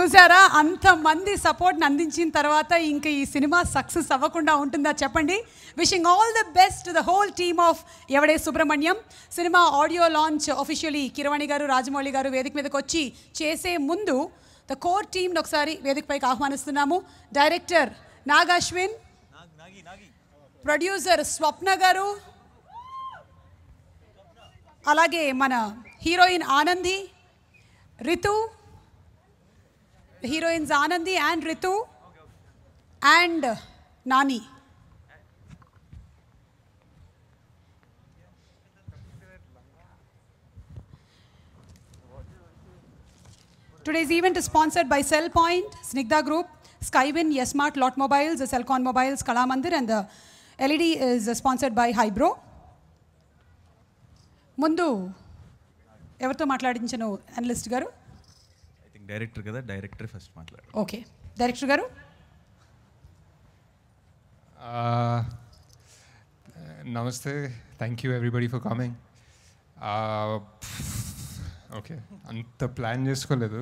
చూసారా, అంతమంది సపోర్ట్ని అందించిన తర్వాత ఇంకా ఈ సినిమా సక్సెస్ అవ్వకుండా ఉంటుందా చెప్పండి. Wishing all the best to the whole team of Yevade Subramanyam. Cinema audio launch officially Keeravani గారు, రాజమౌళి గారు వేదిక మీదకి వచ్చి చేసే ముందు ద కోర్ టీమ్ని ఒకసారి వేదికపైకి ఆహ్వానిస్తున్నాము. డైరెక్టర్ నాగ్ అశ్విన్, ప్రొడ్యూసర్ స్వప్న గారు, అలాగే మన heroine Anandi, Ritu, the heroines Anandi and Ritu and Nani. Today's event is sponsored by Cell Point, Snigdha Group, Skywin, Yesmart, Lot Mobiles, Cellcon Mobiles, Kalamandir, and the LED is sponsored by Hybro. ముందు ఎవరితో మాట్లాడించను analyst గారు? Director కదా, director first మాట్లాడు. Okay, director గారు. నమస్తే, thank you everybody for coming. Okay, అంత plan చేసుకోలేదు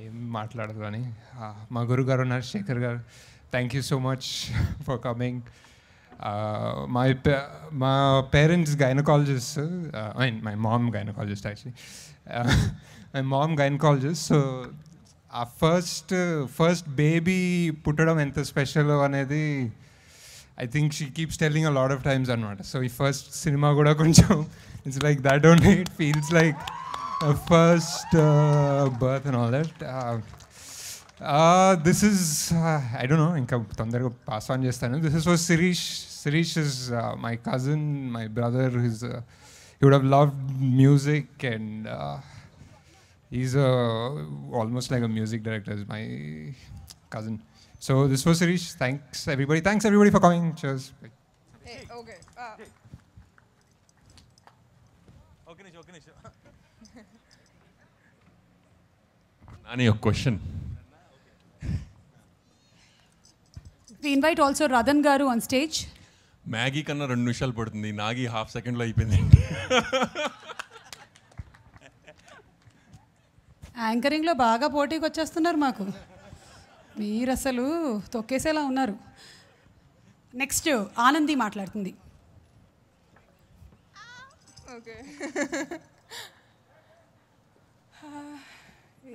ఏం మాట్లాడదు అని. మా గురుగారు ఉన్నారు, శేఖర్ గారు, thank you so much for coming. మా parents gynaecologist, my mom gynaecologist actually. My mom gynecologist, so our first baby పుట్టడం ఎంత స్పెషల్ అనేది I think she keeps telling a lot of times అన్నమాట. So ఈ ఫస్ట్ సినిమా కూడా కొంచెం it's like that only, it feels like a first birth and all that. This is I don't know, ఇంకా తొందరగా pass on చేస్తాను. This is for Sirish. Sirish is my cousin, my brother. He would have loved music and he's almost like a music director. He's my cousin. So this was Sirish. Thanks everybody for coming. Cheers. Hey, okay. Nani, a question. We invite also Radhan garu on stage. Maggi కన్నా 2 నిమిషాలు పడుతుంది, Nagi half సెకండ్లో అయిపోయింది. యాంకరింగ్లో బాగా పోటీకి వచ్చేస్తున్నారు మాకు, మీరు అసలు తొక్కేసేలా ఉన్నారు. నెక్స్ట్ ఆనంది మాట్లాడుతుంది. Okay.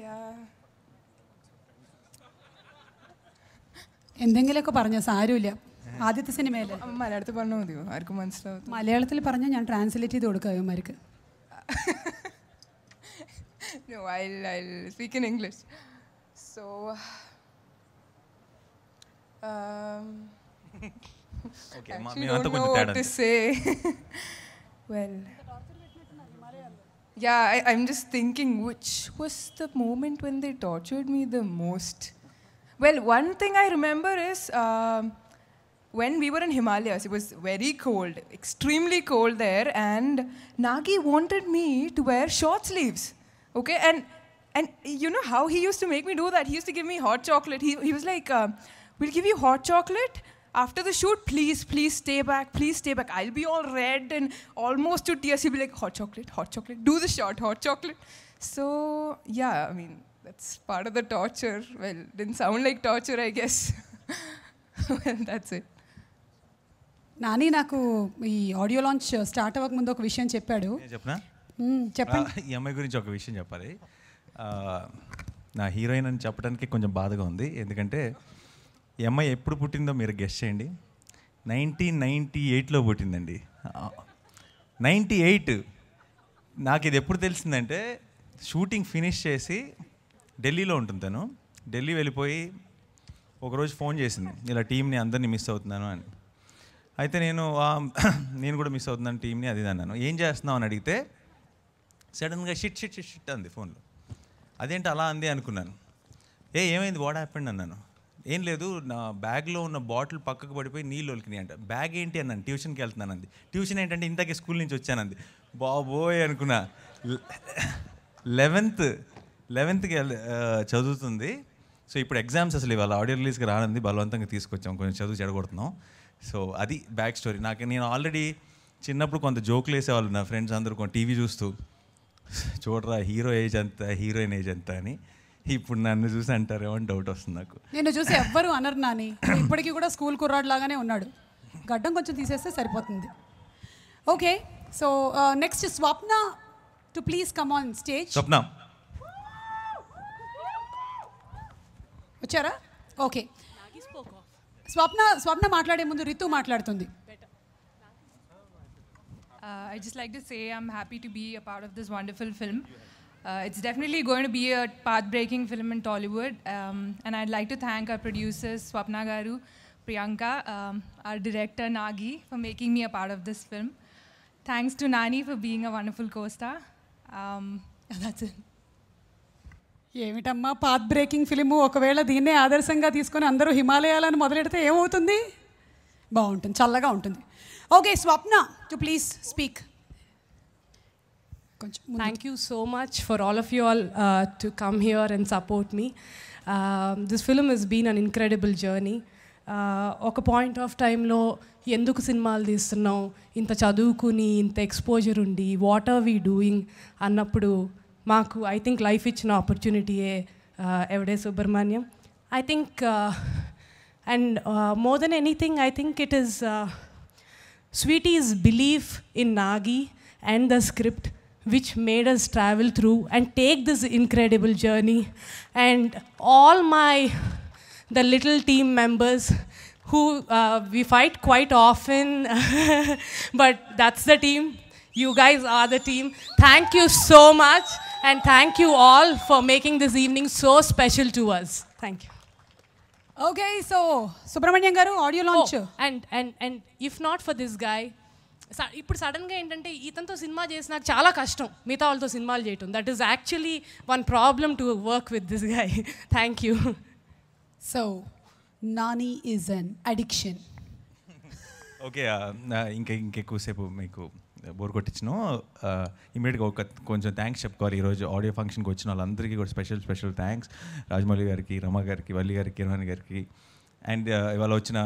Yeah. എന്തെങ്കിലുമൊക്കെ പറഞ്ഞ സാരമില്ല, ആദ്യത്തെ സിനിമയല്ലേ. മലയാളത്തിൽ പറഞ്ഞാൽ മതിയോ? ആർക്കും മനസ്സിലാവും. മലയാളത്തിൽ പറഞ്ഞാൽ ഞാൻ ട്രാൻസ്ലേറ്റ് ചെയ്ത് കൊടുക്കാം ഇവന്മാർക്ക്. No, I'll speak in English. So, Okay, actually don't know what to say. Well, yeah, I'm just thinking, which was the moment when they tortured me the most? Well, one thing I remember is when we were in Himalayas. It was very cold, extremely cold there, and Nagi wanted me to wear short sleeves. Okay, and you know how he used to make me do that? He used to give me hot chocolate. He was like, we'll give you hot chocolate after the shoot. Please stay back. Please stay back. I'll be all red and almost to tears. He'll be like, hot chocolate. Do the shot, hot chocolate. So yeah, I mean, that's part of the torture. Well, didn't sound like torture, I guess. Well, that's it. Nani నాకు ఈ audio launch start అవ్వక ముందు ఒక విషయం చెప్పాడు. చెప్పనా? చెప్పండి. ఈ అమ్మాయి గురించి ఒక విషయం చెప్పాలి. నా హీరోయిన్ అని చెప్పడానికి కొంచెం బాధగా ఉంది, ఎందుకంటే ఈ అమ్మాయి ఎప్పుడు పుట్టిందో మీరు గెస్ చేయండి. 1998లో పుట్టిందండి. 98. నాకు ఇది ఎప్పుడు తెలిసిందంటే, షూటింగ్ ఫినిష్ చేసి ఢిల్లీలో ఉంటుంది తను. ఢిల్లీ వెళ్ళిపోయి ఒకరోజు ఫోన్ చేసింది, ఇలా టీంని అందరినీ మిస్ అవుతున్నాను అని. అయితే నేను కూడా మిస్ అవుతున్నాను టీంని, అది అన్నాను. ఏం చేస్తున్నావు అని అడిగితే సడన్గా షిట్ అంది ఫోన్లో. అదేంటి అలా అంది అనుకున్నాను. ఏమైంది, వాట్ హ్యాపెండ్ అన్నాను. ఏం లేదు, నా బ్యాగ్లో ఉన్న బాటిల్ పక్కకు పడిపోయి నీళ్ళు ఒలికినాయి అంట. బ్యాగ్ ఏంటి అన్నాను. ట్యూషన్కి వెళ్తున్నాను అంది. ట్యూషన్ ఏంటంటే ఇంతకీ స్కూల్ నుంచి వచ్చానంది. బాబోయ్ అనుకున్నా. 11th చదువుతుంది. సో ఇప్పుడు ఎగ్జామ్స్ అసలు ఇవాళ ఆడియో రిలీజ్కి రానుంది, బలవంతంగా తీసుకొచ్చాం, కొంచెం చదువు చెడగొడుతున్నాం. సో అది బ్యాక్ స్టోరీ. నేను ఆల్రెడీ చిన్నప్పుడు కొంత జోకులు వేసేవాళ్ళు నా ఫ్రెండ్స్ అందరూ టీవీ చూస్తూ, చూడరా హీరో ఏజ్ అంత, హీరోయిన్ ఏజ్ ఎంత అని. ఇప్పుడు నన్ను చూసి అంటారేమో అని డౌట్ వస్తుంది నాకు. నేను చూసి ఎవ్వరు అనరు నాని, ఇప్పటికీ కూడా స్కూల్ కుర్రాడు లాగానే ఉన్నాడు. గడ్డం కొంచెం తీసేస్తే సరిపోతుంది. Okay, so next Swapna to please come on stage. Swapna వచ్చారా? ఓకే, స్వప్న మాట్లాడే ముందు రితు మాట్లాడుతుంది. I'd just like to say I'm happy to be a part of this wonderful film. It's definitely going to be a path-breaking film in Tollywood. And I'd like to thank our producers, Swapna Garu, Priyanka, our director, Nagi, for making me a part of this film. Thanks to Nani for being a wonderful co-star. That's it. ఏమిటమ్మా path breaking film, ఒకవేళ దీన్నే ఆదర్శంగా తీసుకొని అందరూ హిమాలయాలను మొదలెడితే ఏమవుతుంది? బాగుంటుంది, చల్లగా ఉంటుంది. Okay, Swapna to please speak. Thank you so much for all of you all to come here and support me. This film has been an incredible journey. ఒక పాయింట్ ఆఫ్ టైంలో ఎందుకు సినిమాలు తీస్తున్నాం, ఇంత చదువుకుని ఇంత ఎక్స్పోజర్ ఉండి వాట్ ఆర్ వీ డూయింగ్ అన్నప్పుడు మాకు ఐ థింక్ లైఫ్ ఇచ్చిన ఆపర్చునిటీయే ఎవడే Subrahmanyam. I think and more than anything I think it is Sweetie's belief in Nagi and the script which made us travel through and take this incredible journey, and all the little team members who we fight quite often but that's the team. You guys are the team. Thank you so much, and thank you all for making this evening so special to us. Thank you. Okay, so Subrahmanyam గారు audio launch. And if not for this guy, ఇప్పుడు సడన్గా ఏంటంటే ఇతనితో cinema చేసి నాకు చాలా కష్టం మిగతా వాళ్ళతో సినిమాలు చేయటం. That is actually one problem to work with this guy. Thank you. So Nani is an addiction. Okay, ఇంకెక్కువసేపు మీకు బోర్ కొట్టించను. ఇమీడియట్గా కొంచెం థ్యాంక్స్ చెప్పుకోవాలి. ఈరోజు ఆడియో ఫంక్షన్కి వచ్చిన వాళ్ళందరికీ కూడా స్పెషల్ థ్యాంక్స్. రాజమౌళి గారికి, రమ గారికి, వల్లి గారికి, కిరణ్ గారికి, అండ్ ఇవాళ వచ్చిన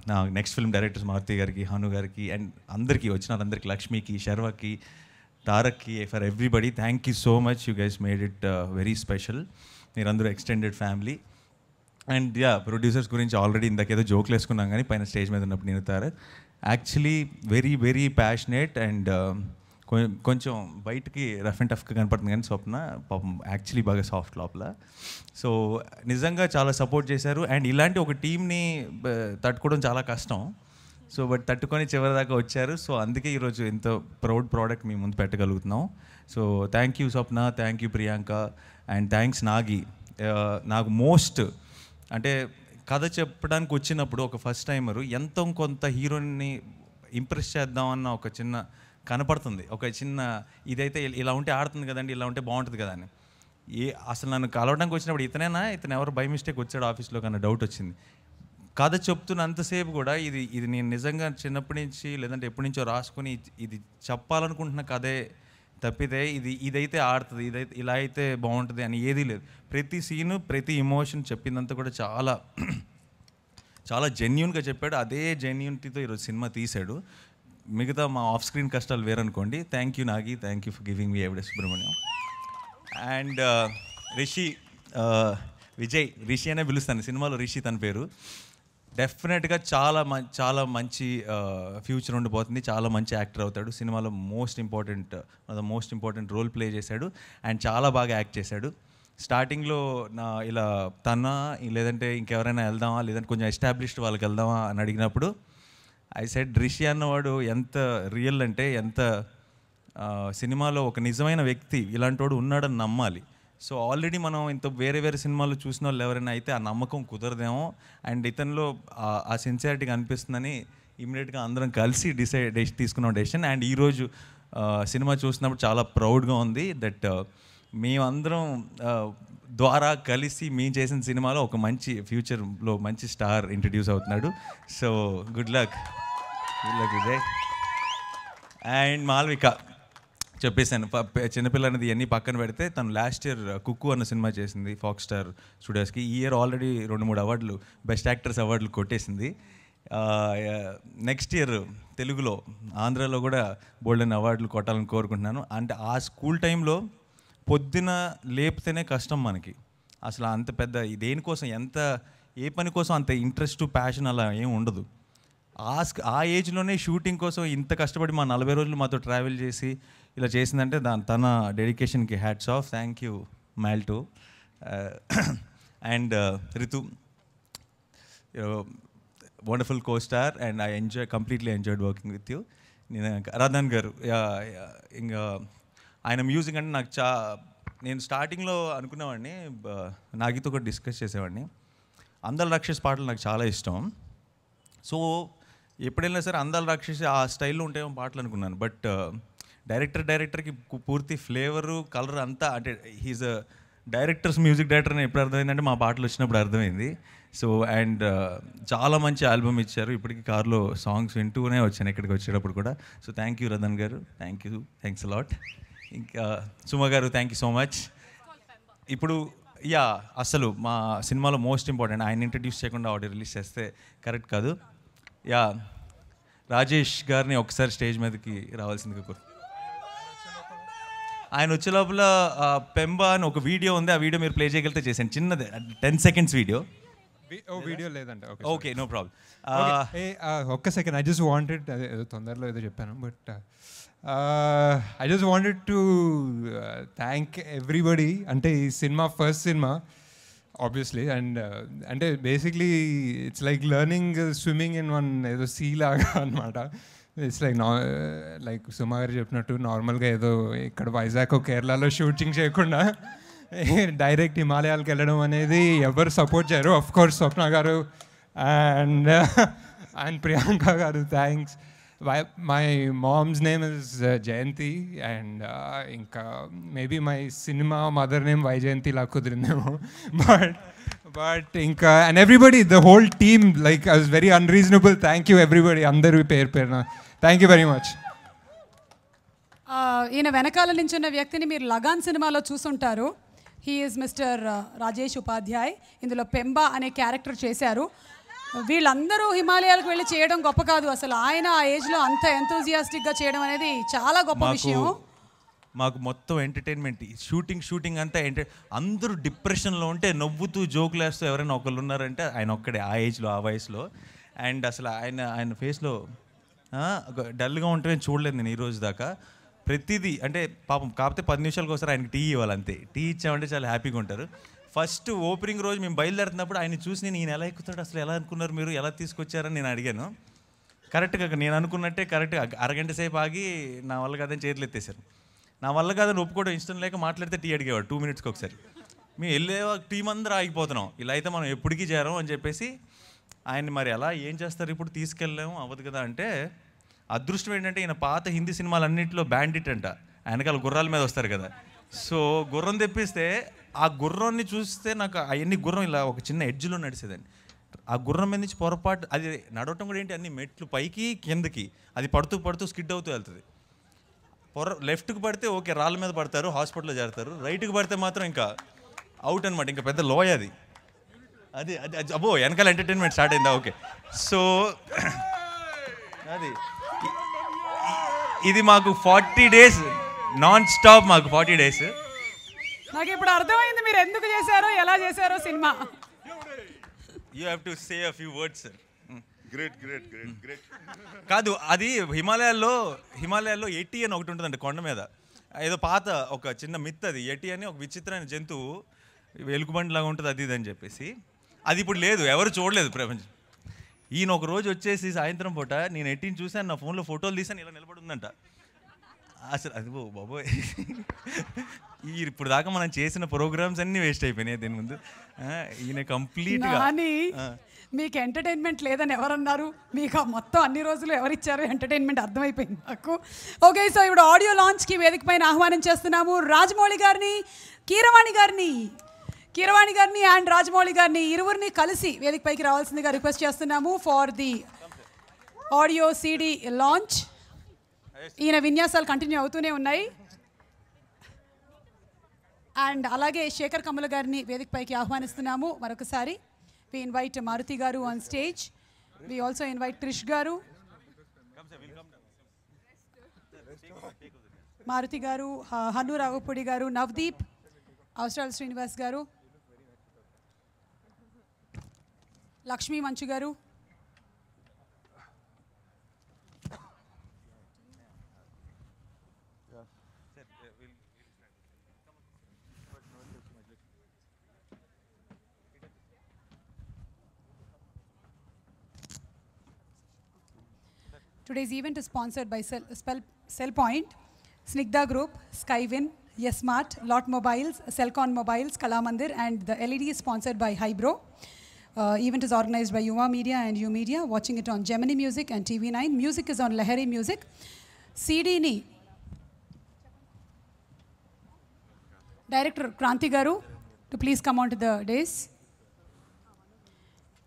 నా నెక్స్ట్ ఫిల్మ్ డైరెక్టర్స్ మారుతి గారికి, హను గారికి, అండ్ అందరికీ వచ్చిన వాళ్ళందరికీ, లక్ష్మికి, శర్వకి, తారక్కి, for everybody thank you so much. You guys made it very special. మీరందరూ ఎక్స్టెండెడ్ ఫ్యామిలీ. అండ్ ప్రొడ్యూసర్స్ గురించి ఆల్రెడీ ఇందాకేదో జోక్లు వేసుకున్నాం, కానీ పైన స్టేజ్ మీద ఉన్నప్పుడు నేను Tarak actually very passionate and కొంచెం బయటికి రఫ్ అండ్ టఫ్గా కనపడుతుంది, కానీ స్వప్న పాపం యాక్చువల్లీ బాగా సాఫ్ట్ లోపల. సో నిజంగా చాలా సపోర్ట్ చేశారు. అండ్ ఇలాంటి ఒక టీంని తట్టుకోవడం చాలా కష్టం. సో బట్ తట్టుకొని చివరిదాకా వచ్చారు. సో అందుకే ఈరోజు ఎంతో ప్రౌడ్ ప్రోడక్ట్ మీ ముందు పెట్టగలుగుతున్నాం. So thank you Swapna, thank you Priyanka, and thanks Nagi. నాకు మోస్ట్ అంటే కథ చెప్పడానికి వచ్చినప్పుడు ఒక ఫస్ట్ టైమరు ఎంతో కొంత హీరోని ఇంప్రెస్ చేద్దామన్న ఒక చిన్న కనపడుతుంది, ఒక చిన్న ఇదైతే ఇలా ఉంటే ఆడుతుంది కదండి, ఇలా ఉంటే బాగుంటుంది కదా అని. అసలు నన్ను కలవడానికి వచ్చినప్పుడు ఇతను ఎవరు బై మిస్టేక్ వచ్చాడు ఆఫీస్లో కన్నా డౌట్ వచ్చింది. కథ చెప్తున్నంతసేపు కూడా ఇది నేను నిజంగా చిన్నప్పటి నుంచి లేదంటే ఎప్పటి నుంచో రాసుకొని ఇది చెప్పాలనుకుంటున్న కథే తప్పితే ఇదైతే ఆడుతుంది, ఇదైతే ఇలా అయితే బాగుంటుంది అని ఏదీ లేదు. ప్రతి సీను, ప్రతి ఇమోషన్ చెప్పిందంతా కూడా చాలా చాలా జెన్యూన్గా చెప్పాడు. అదే జెన్యూనిటీతో ఈరోజు సినిమా తీశాడు. మిగతా మా ఆఫ్ స్క్రీన్ కష్టాలు వేరనుకోండి. Thank you Nagi, thank you for giving me Yevade Subrahmanyam. And Rishi, Vijay, Rishi అనే పిలుస్తాను సినిమాలో, రిషి తన పేరు. డెఫినెట్గా చాలా మంచి ఫ్యూచర్ ఉండిపోతుంది, చాలా మంచి యాక్టర్ అవుతాడు. సినిమాలో మోస్ట్ ఇంపార్టెంట్ రోల్ ప్లే చేశాడు అండ్ చాలా బాగా యాక్ట్ చేశాడు. స్టార్టింగ్లో ఇలా లేదంటే ఇంకెవరైనా వెళ్దామా, లేదంటే కొంచెం ఎస్టాబ్లిష్డ్ వాళ్ళకి వెళ్దామా అని అడిగినప్పుడు ఐ సెడ్ రిషి అన్నవాడు ఎంత రియల్ అంటే, ఎంత సినిమాలో ఒక నిజమైన వ్యక్తి ఇలాంటి ఉన్నాడని నమ్మాలి. సో ఆల్రెడీ మనం ఇంత వేరే సినిమాలు చూసిన వాళ్ళు ఎవరైనా అయితే ఆ నమ్మకం కుదరదేమో. అండ్ ఇతనిలో ఆ సిన్సియారిటీగా అనిపిస్తుందని ఇమీడియట్గా అందరం కలిసి తీసుకున్నాం డెసిషన్. అండ్ ఈరోజు సినిమా చూసినప్పుడు చాలా ప్రౌడ్గా ఉంది దట్ మేమందరం ద్వారా కలిసి మేము చేసిన సినిమాలో ఒక మంచి ఫ్యూచర్లో మంచి స్టార్ ఇంట్రడ్యూస్ అవుతున్నాడు. So good luck Vijay. And Malvika చెప్పేశాను, చిన్నపిల్ల అనేది ఇవన్నీ పక్కన పెడితే తను లాస్ట్ ఇయర్ కుక్కు అన్న సినిమా చేసింది ఫాక్స్ స్టార్ స్టూడియోస్కి. ఈ ఇయర్ ఆల్రెడీ 2-3 అవార్డులు, బెస్ట్ యాక్టర్స్ అవార్డులు కొట్టేసింది. నెక్స్ట్ ఇయర్ తెలుగులో, ఆంధ్రాలో కూడా బోల్డెన్ అవార్డులు కొట్టాలని కోరుకుంటున్నాను. అంటే ఆ స్కూల్ టైంలో పొద్దున లేపితేనే కష్టం మనకి. అసలు అంత పెద్ద దేనికోసం ఏ పని కోసం అంత ఇంట్రెస్ట్ ప్యాషన్ అలా ఏం ఉండదు. ఆ ఏజ్లోనే షూటింగ్ కోసం ఇంత కష్టపడి మా 40 రోజులు మాతో ట్రావెల్ చేసి ఇలా చేసిందంటే తన డెడికేషన్కి హ్యాట్స్ ఆఫ్. థ్యాంక్ యూ మ్యాల్టో and Ritu, wonderful co-star and I completely enjoyed working with you. నేను రదన్ గారు, ఇంకా ఆయన మ్యూజిక్ అంటే నాకు నేను స్టార్టింగ్లో అనుకునేవాడిని, నాగితో కూడా డిస్కస్ చేసేవాడిని, అందాల రాక్షస్ పాటలు నాకు చాలా ఇష్టం. సో ఎప్పుడైనా సరే అందాల రాక్షసి ఆ స్టైల్లో ఉంటాయేమో పాటలు అనుకున్నాను. బట్ డైరెక్టర్కి పూర్తి ఫ్లేవరు కలర్ అంతా, అంటే హీజ్ డైరెక్టర్స్ మ్యూజిక్ డైరెక్టర్ అని ఎప్పుడు అర్థమైందంటే మా పాటలు వచ్చినప్పుడు అర్థమైంది. సో అండ్ చాలా మంచి ఆల్బమ్ ఇచ్చారు. ఇప్పటికీ కార్లో సాంగ్స్ వింటూనే వచ్చాను ఇక్కడికి వచ్చేటప్పుడు కూడా. సో థ్యాంక్ యూ రదన్ గారు, థ్యాంక్స్ అలాట్. ఇంకా సుమ గారు, థ్యాంక్ యూ సో మచ్. ఇప్పుడు అసలు మా సినిమాలో మోస్ట్ ఇంపార్టెంట్, ఆయన ఇంట్రడ్యూస్ చేయకుండా ఆడియో రిలీజ్ చేస్తే కరెక్ట్ కాదు. రాజేష్ గారిని ఒకసారి స్టేజ్ మీదకి రావాల్సిందిగా కోరు. ఆయన వచ్చే లోపల పెంబా అని ఒక వీడియో ఉంది, ఆ వీడియో మీరు ప్లే చేయగలిగితే చేశాను, చిన్నది 10 seconds వీడియో. వీడియో లేదంటే ఓకే, నో ప్రాబ్లం. ఒక్క సెకండ్, ఐ జస్ట్ వాంటెడ్, ఏదో తొందరలో ఏదో చెప్పాను, but I just wanted to thank everybody. అంటే ఈ సినిమా ఫస్ట్ సినిమా ఆబ్వియస్లీ, అండ్ అంటే basically it's like learning swimming in one ఏదో సీ లాగా అనమాట. ఇట్స్ లైక్ సుమా గారు చెప్పినట్టు నార్మల్గా ఏదో ఇక్కడ వైజాగ్ కేరళలో షూటింగ్ చేయకుండా డైరెక్ట్ హిమాలయాలకు వెళ్ళడం అనేది ఎవరు సపోర్ట్ చేయరు. అఫ్ కోర్స్ స్వప్న గారు అండ్ ప్రియాంక గారు, thanks. My mom's name is Jayanti, and ఇంకా మేబీ మై సినిమా మదర్ నేమ్ వైజయంతి లా కుదిరిందేమో. బట్ ఇంకా and everybody, the whole team, like I was very unreasonable. Thank you everybody, అందరూ పేరున థ్యాంక్ యూ వెరీ మచ్. ఈయన వెనకాల నుంచి ఉన్న వ్యక్తిని మీరు లగాన్ సినిమాలో చూసుంటారు. He is mister Rajesh Upadhyay. ఇందులో పెంబా అనే క్యారెక్టర్ చేశారు. వీళ్ళందరూ హిమాలయాలకు వెళ్ళి చేయడం గొప్ప కాదు, అసలు ఆయన ఆ ఏజ్లో అంత ఎంతూజియాస్టిక్గా చేయడం అనేది చాలా గొప్ప విషయం. మాకు మొత్తం ఎంటర్టైన్మెంట్, షూటింగ్ అంతా అందరూ డిప్రెషన్లో ఉంటే నవ్వుతూ జోకులు వేస్తూ ఎవరైనా ఒకళ్ళు ఉన్నారంటే ఆయన ఒక్కడే, ఆ ఏజ్లో, ఆ వయసులో. అండ్ అసలు ఆయన ఫేస్లో డల్గా ఉంటే చూడలేదు నేను ఈ రోజు దాకా. ప్రతిదీ అంటే పాపం, కాకపోతే 10 నిమిషాలకు ఒకసారి ఆయనకి టీ ఇవ్వాలి అంతే. టీ ఇచ్చామంటే చాలా హ్యాపీగా ఉంటారు. ఫస్ట్ ఓపెనింగ్ రోజు మేము బయలుదేరుతున్నప్పుడు ఆయన చూసి నేను ఎలా ఎక్కుతాడు, అసలు ఎలా అనుకున్నారు మీరు, ఎలా తీసుకొచ్చారని నేను అడిగాను. కరెక్ట్గా నేను అనుకున్నట్టే కరెక్ట్గా అరగంట సేపు ఆగి నా వల్ల కాదని చేతులు ఎత్తేసారు. నా వల్ల కాదని ఒప్పుకోవడం ఇష్టం లేక మాట్లాడితే టీ అడిగేవాడు 2 minutesకి ఒకసారి. మేము వెళ్ళే టీం అందరూ ఆగిపోతున్నాం, ఇలా అయితే మనం ఎప్పటికీ చేరం అని చెప్పేసి ఆయన్ని మరి ఎలా ఏం చేస్తారు ఇప్పుడు, తీసుకెళ్ళాము అవ్వదు కదా అంటే, అదృష్టం ఏంటంటే ఈయన పాత హిందీ సినిమాలన్నింటిలో బ్యాండిట్ అంట, వెనకాల గుర్రాల మీద వస్తారు కదా. సో గుర్రం తెప్పిస్తే ఆ గుర్రాన్ని చూస్తే నాకు అవన్నీ గుర్రం ఇలా ఒక చిన్న ఎడ్జ్లో నడిచేదాన్ని. ఆ గుర్రం మీద నుంచి పొరపాటు, అది నడవటం కూడా ఏంటి, అన్ని మెట్లు పైకి కిందకి, అది పడుతూ స్కిడ్ అవుతూ వెళ్తుంది. లెఫ్ట్కి పడితే ఓకే, రాళ్ళ మీద పడతారు, హాస్పిటల్లో చేరుతారు. రైట్కి పడితే మాత్రం ఇంకా అవుట్ అనమాట, ఇంకా పెద్ద లోయ అది. అది అబ్బో వెనకాల ఎంటర్టైన్మెంట్ స్టార్ట్ అయిందా, ఓకే. సో అది ఇది మాకు 40 days నాన్ స్టాప్, మాకు 40 days. నాకు ఇప్పుడు అర్థమైంది మీరు ఎందుకు చేశారో, ఎలా చేశారో cinema. You have to say a few words sir. Great. కాదు, అది హిమాలయాల్లో ఎటి అని ఒకటి ఉంటుందండి కొండ మీద, ఏదో పాత ఒక చిన్న మిత్ అది. ఎటి అని ఒక విచిత్రమైన జంతువు, ఎలుగుబంటి లాగా ఉంటుంది, అది ఇది అని చెప్పేసి. అది ఇప్పుడు లేదు, ఎవరు చూడలేదు ప్రపంచం. ఈయన ఒక రోజు వచ్చేసి సాయంత్రం పూట నేను ఎట్టిని చూసాను, నా ఫోన్లో ఫోటోలు తీసాను, ఇలా నిలబడి ఉందంట. అసలు అది బాబోయ్, ఇప్పుడు దాకా మనం చేసిన ప్రోగ్రామ్స్ అన్నీ వేస్ట్ అయిపోయినాయి దీని ముందు. ఈయన కంప్లీట్గా మీకు ఎంటర్టైన్మెంట్ లేదని ఎవరన్నారు? మీకు మొత్తం అన్ని రోజులు ఎవరిచ్చారో ఎంటర్టైన్మెంట్ అర్థమైపోయింది నాకు. ఓకే, సో ఇప్పుడు ఆడియో లాంచ్కి వేదిక పైన ఆహ్వానం చేస్తున్నాము రాజమౌళి గారిని, కీరవాణి గారిని అండ్ రాజమౌళి గారిని, ఇరువురిని కలిసి వేదిక పైకి రావాల్సిందిగా రిక్వెస్ట్ చేస్తున్నాము for the audio CD launch. ఈయన విన్యాసాలు కంటిన్యూ అవుతూనే ఉన్నాయి. అండ్ అలాగే శేఖర్ కమల గారిని వేదిక పైకి ఆహ్వానిస్తున్నాము మరొకసారి. We invite Maruti Garu on stage. We also invite Trish Garu. Maruti గారు, హను రాఘపూడి గారు, నవదీప్, అవసరాల శ్రీనివాస్ గారు, లక్ష్మీ మంచు గారు, Today's event is sponsored by Cellpoint, Snigdha Group, Skywin, Yes Smart, Lot Mobiles, Cellcon Mobiles, Kalamandir, and the LED is sponsored by Hybro. Event is organized by Yuva Media and U Media. Watching it on Gemini Music and TV9. Music is on Lahari Music. CD ni Director Kranti Garu to please come on to the dais.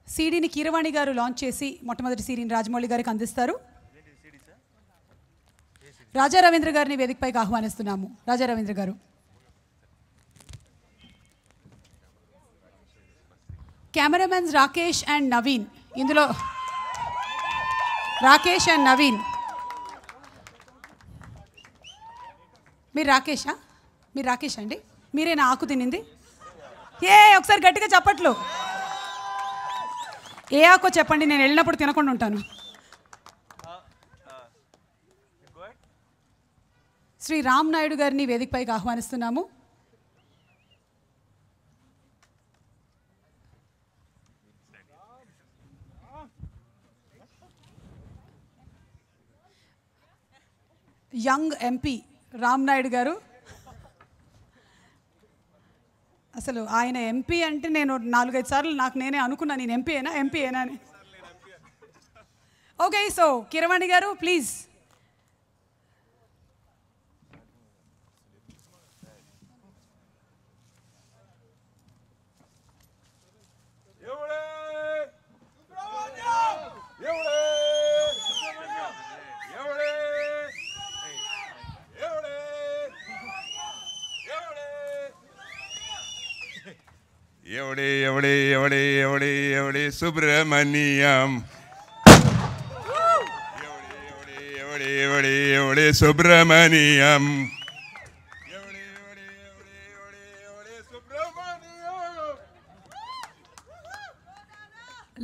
CD ni Kiravani Garu launch chesi మొట్టమొదటి CD ని రాజమౌళి గారికి అందిస్తారు. రాజా రవీంద్ర గారిని వేదికపైకి ఆహ్వానిస్తున్నాము. రాజా రవీంద్ర గారు. Cameramens Rakesh and Naveen. ఇందులో Rakesh and Naveen. మీరు రాకేషా? మీరు రాకేష్ అండి? మీరేనా ఆకు తినింది? ఒకసారి గట్టిగా చెప్పట్లు. ఏ ఆకో చెప్పండి, నేను వెళ్ళినప్పుడు తినకుండా ఉంటాను. శ్రీ రామ్ నాయుడు గారిని వేదికపైకి ఆహ్వానిస్తున్నాము. యంగ్ ఎంపీ రామ్ నాయుడు గారు. అసలు ఆయన ఎంపీ అంటే నేను 4-5 సార్లు నాకు నేనే అనుకున్నా, నేను ఎంపీ అయినా అని. ఓకే, సో కిరవాణి గారు please. Yevade Yevade Yevade Yevade Yevade Subrahmanyam, Yevade Yevade Yevade Yevade Yevade Subrahmanyam, Yevade Yevade Yevade Yevade Yevade Subrahmanyam.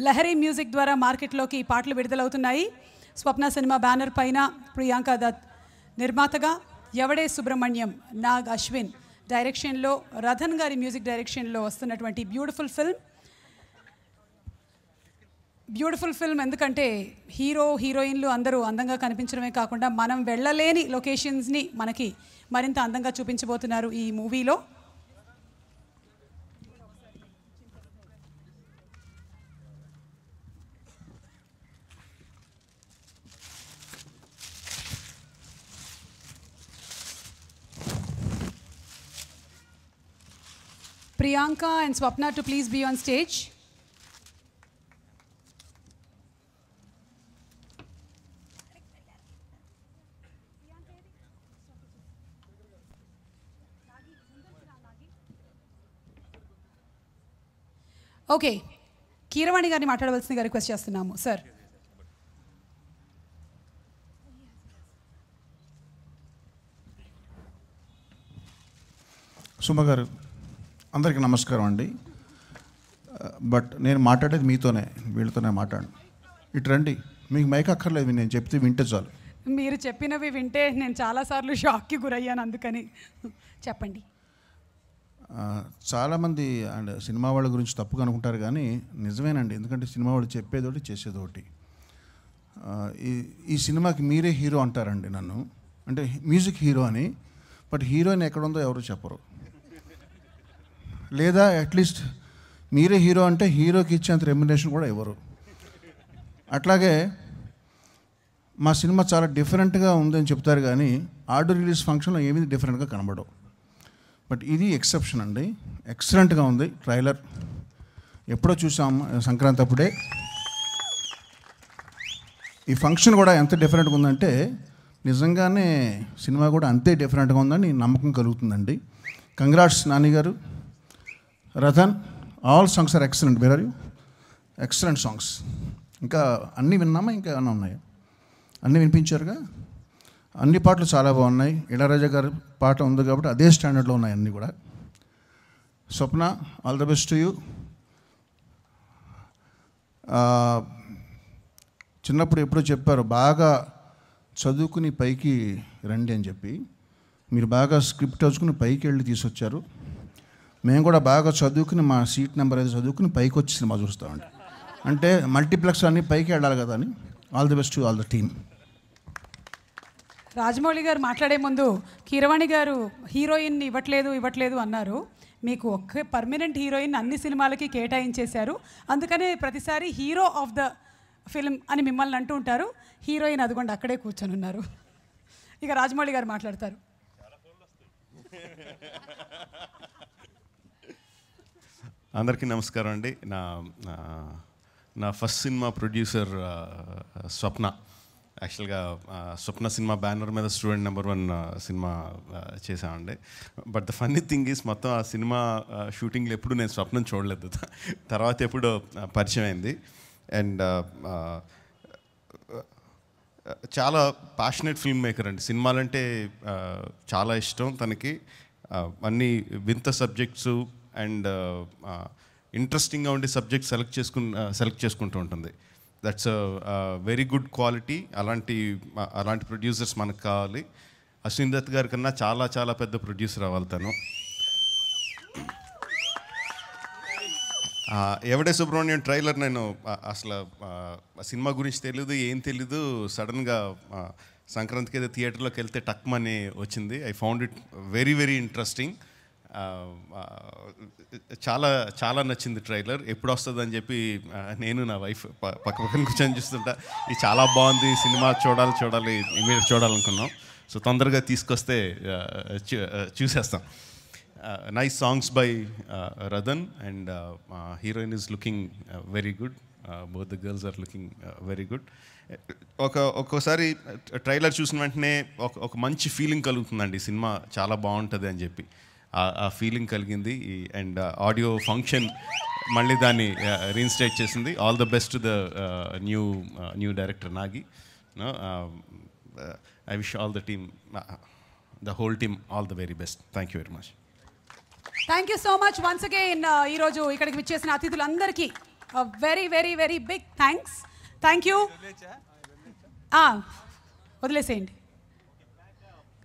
Lahari music ద్వారా మార్కెట్లోకి పాటలు విడుదలవుతున్నాయి. స్వప్న సినిమా బ్యానర్ పైన ప్రియాంక దత్ నిర్మాతగా, ఎవడే సుబ్రహ్మణ్యం నాగ్ అశ్విన్ డైరెక్షన్లో, రథన్ గారి మ్యూజిక్ డైరెక్షన్లో వస్తున్నటువంటి బ్యూటిఫుల్ ఫిల్మ్. ఎందుకంటే హీరో హీరోయిన్లు అందరూ అందంగా కనిపించడమే కాకుండా మనం వెళ్ళలేని లొకేషన్స్ని మనకి మరింత అందంగా చూపించబోతున్నారు ఈ మూవీలో. Priyanka and Swapna to please be on stage. Okay, Keeravani గారిని మాట్లాడవలసిందిగా రిక్వెస్ట్ చేస్తున్నాము సార్. సుమ గారు, అందరికీ నమస్కారం అండి. బట్ నేను మాట్లాడేది మీతోనే, వీళ్ళతోనే మాట్లాడను. ఇటు రండి, మీకు మైక్ అక్కర్లేదు, నేను చెప్తే వింటే చాలు. మీరు చెప్పినవి వింటే నేను చాలాసార్లు షాక్కి గురయ్యాను, అందుకని చెప్పండి. చాలామంది అండ్ సినిమా వాళ్ళ గురించి తప్పుగా అనుకుంటారు, కానీ నిజమేనండి. ఎందుకంటే సినిమా వాళ్ళు చెప్పేదోటి చేసేదోటి. ఈ సినిమాకి మీరే హీరో అంటారండి నన్ను, అంటే మ్యూజిక్ హీరో అని. బట్ హీరోయిన్ ఎక్కడుందో ఎవరు చెప్పరు. లేదా అట్లీస్ట్ మీరే హీరో అంటే హీరోకి ఇచ్చేంత రెమ్యునరేషన్ కూడా ఇవ్వరు. అట్లాగే మా సినిమా చాలా డిఫరెంట్గా ఉందని చెప్తారు, కానీ ఆడియో రిలీజ్ ఫంక్షన్లో ఏమీ డిఫరెంట్గా కనబడవు. బట్ ఇది ఎక్సెప్షన్ అండి. ఎక్సలెంట్గా ఉంది. ట్రైలర్ ఎప్పుడో చూసాం సంక్రాంతి అప్పుడే. ఈ ఫంక్షన్ కూడా ఎంత డిఫరెంట్గా ఉందంటే నిజంగానే సినిమా కూడా అంతే డిఫరెంట్గా ఉందని నమ్మకం కలుగుతుందండి. కంగ్రాట్స్ నాని గారు, Radhan. All songs are excellent. Where are you? Excellent songs. ఇంకా అన్నీ విన్నామా? ఇంకా ఏమైనా ఉన్నాయా? అన్నీ వినిపించారుగా. అన్ని పాటలు చాలా బాగున్నాయి. ఇళయరాజా గారి పాట ఉంది కాబట్టి అదే స్టాండర్డ్లో ఉన్నాయి అన్నీ కూడా. Swapna, all the best to you. చిన్నప్పుడు ఎప్పుడో చెప్పారు బాగా చదువుకుని పైకి రండి అని చెప్పి. మీరు బాగా స్క్రిప్ట్ చదువుకుని పైకి వెళ్ళి తీసుకొచ్చారు. మేము కూడా బాగా చదువుకుని మా సీట్ నెంబర్ అయితే చదువుకుని పైకి వచ్చి సినిమా చూస్తామండి. అంటే మల్టీప్లెక్స్ అన్నీ పైకి వెళ్ళాలి కదా అని. All the best to all the team. Rajamouli గారు మాట్లాడే ముందు కీరవాణి గారు హీరోయిన్ ఇవ్వట్లేదు అన్నారు. మీకు ఒక్క పర్మనెంట్ హీరోయిన్ అన్ని సినిమాలకి కేటాయించేశారు. అందుకనే ప్రతిసారి హీరో ఆఫ్ ద ఫిల్మ్ అని మిమ్మల్ని అంటూ ఉంటారు. హీరోయిన్ అదిగోండి అక్కడే కూర్చొని ఉన్నారు. ఇక రాజమౌళి గారు మాట్లాడతారు. అందరికీ నమస్కారం అండి. నా ఫస్ట్ సినిమా ప్రొడ్యూసర్ స్వప్న. యాక్చువల్గా స్వప్న సినిమా బ్యానర్ మీద స్టూడెంట్ నెంబర్ 1 సినిమా చేసామండి. But the funny thing is మొత్తం ఆ సినిమా షూటింగ్లో ఎప్పుడు నేను స్వప్నం చూడలేదు. తర్వాత ఎప్పుడో పరిచయం అయింది. అండ్ చాలా ప్యాషనెట్ ఫిల్మ్ మేకర్ అండి. సినిమాలంటే చాలా ఇష్టం తనకి. అన్ని వింత సబ్జెక్ట్స్ అండ్ ఇంట్రెస్టింగ్గా ఉండే సబ్జెక్ట్ సెలెక్ట్ చేసుకుంటూ ఉంటుంది. That's very good quality. అలాంటి ప్రొడ్యూసర్స్ మనకు కావాలి. అశ్విన్ దత్ గారి కన్నా చాలా చాలా పెద్ద ప్రొడ్యూసర్ అవ్వాలి తను. ఎవడే సుబ్రహ్మణ్యం ట్రైలర్ నేను అసలు సినిమా గురించి తెలీదు. సడన్గా సంక్రాంతికి ఏదో థియేటర్లోకి వెళ్తే టక్మని వచ్చింది. I found it very very interesting. చాలా చాలా నచ్చింది ట్రైలర్. ఎప్పుడు వస్తుందని చెప్పి నేను నా వైఫ్ పక్కన కూర్చొని చూస్తుంటా. ఇది చాలా బాగుంది, సినిమా చూడాలి ఇమీడియట్ చూడాలనుకున్నాం. సో తొందరగా తీసుకొస్తే చూసేస్తాం. Nice songs by Radhan and heroine is looking very good. Both the girls are looking very good. ఒక్కోసారి ట్రైలర్ చూసిన వెంటనే ఒక మంచి ఫీలింగ్ కలుగుతుందండి. సినిమా చాలా బాగుంటుంది అని చెప్పి ఆ ఫీలింగ్ కలిగింది. అండ్ ఆడియో ఫంక్షన్ మళ్ళీ దాన్ని రీఇన్స్టేట్ చేసింది. All the best the new director Nagi. I wish all the team, the whole team all the very best. Thank you very much. Thank you so much once again. ఈరోజు ఇక్కడికి విచ్చేసిన అతిథులందరికీ very very very big thanks. Thank you. వదిలేసేయండి.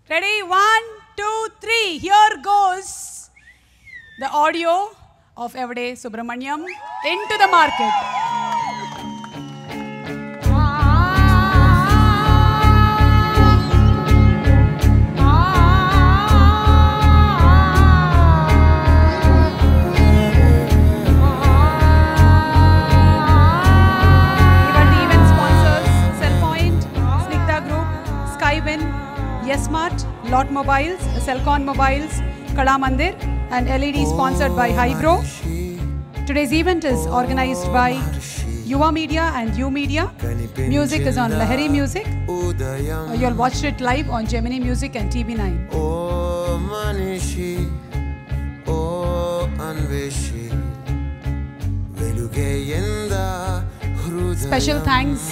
Ready, 1, 2, 3. Here goes the audio of Evade Subramaniam into the market. Smart, Lot Mobiles, Celcon Mobiles, Kala Mandir, and LED sponsored by Hybro. Today's event is organized by Yuva Media and U Media. Music is on Lahari Music. You'll watch it live on Gemini Music and TV9. Special thanks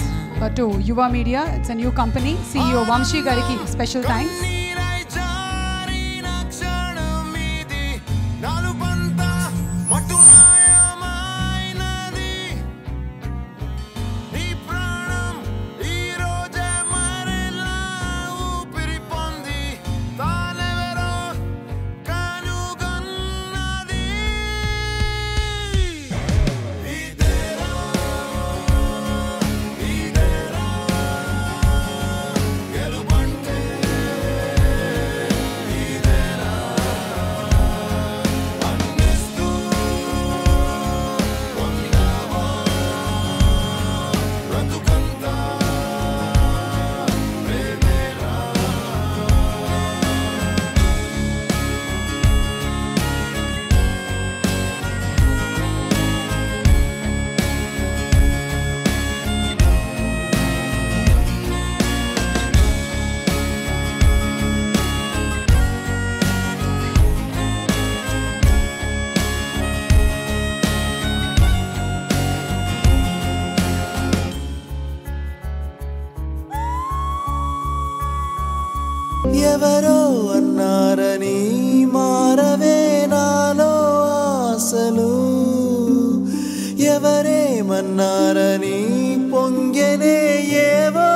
to Yuva Media. It's a new company. CEO Vamshi Gariki, special thanks. ఎవరో అన్నారని మారవే నాలో ఆశలు ఎవరేమన్నారని పొంగెనే ఏవో